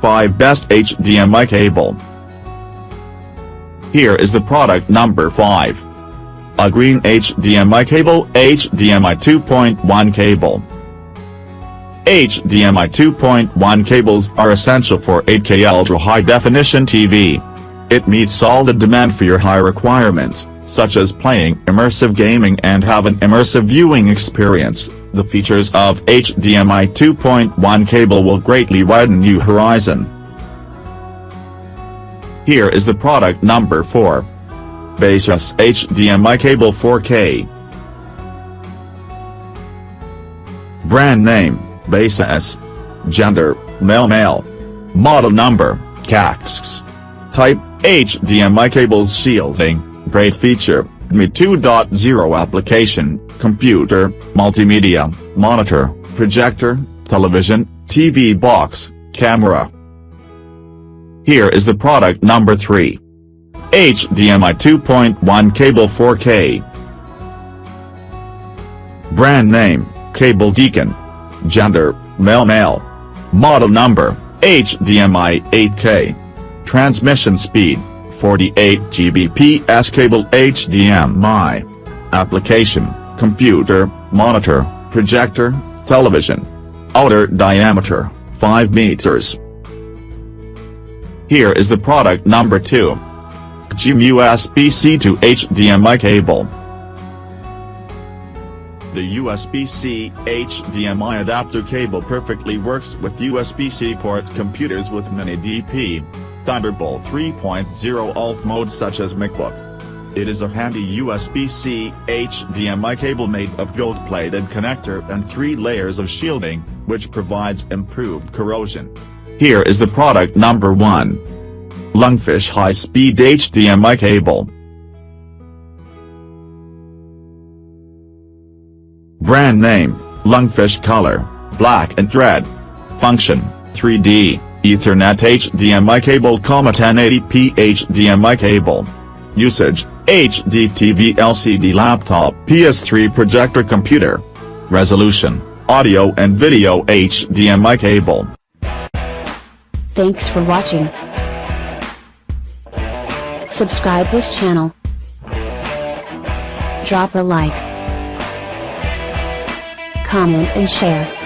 5 Best HDMI Cable. Here is the product number 5. Ugreen HDMI Cable HDMI 2.1 Cable. HDMI 2.1 cables are essential for 8K ultra-high-definition TV. It meets all the demand for your high requirements, such as playing immersive gaming and have an immersive viewing experience. The features of HDMI 2.1 cable will greatly widen your horizon. Here is the product number 4. Baseus HDMI Cable 4K. Brand name, Baseus. Gender, male. Model number, CAX. Type, HDMI cables shielding. Great feature, MI 2.0 application, computer, multimedia, monitor, projector, television, TV box, camera. Here is the product number 3. HDMI 2.1 Cable 4K. Brand name, Cable Deacon. Gender, male. Model number, HDMI 8K. Transmission speed, 48 Gbps cable HDMI. Application, computer, monitor, projector, television. Outer diameter, 5 meters. Here is the product number 2. QGeeM USB-C to HDMI cable. The USB-C HDMI adapter cable perfectly works with USB-C port computers with mini DP, Thunderbolt 3.0 alt modes such as MacBook. It is a handy USB-C HDMI cable made of gold-plated connector and 3 layers of shielding, which provides improved corrosion. Here is the product number 1. Lungfish High Speed HDMI Cable. Brand name, Lungfish Color, Black and Red. Function, 3D, Ethernet HDMI cable, 1080p HDMI cable. Usage, HD TV, LCD laptop, PS3 projector computer. Resolution, audio and video HDMI cable. Thanks for watching. Subscribe this channel. Drop a like, comment and share.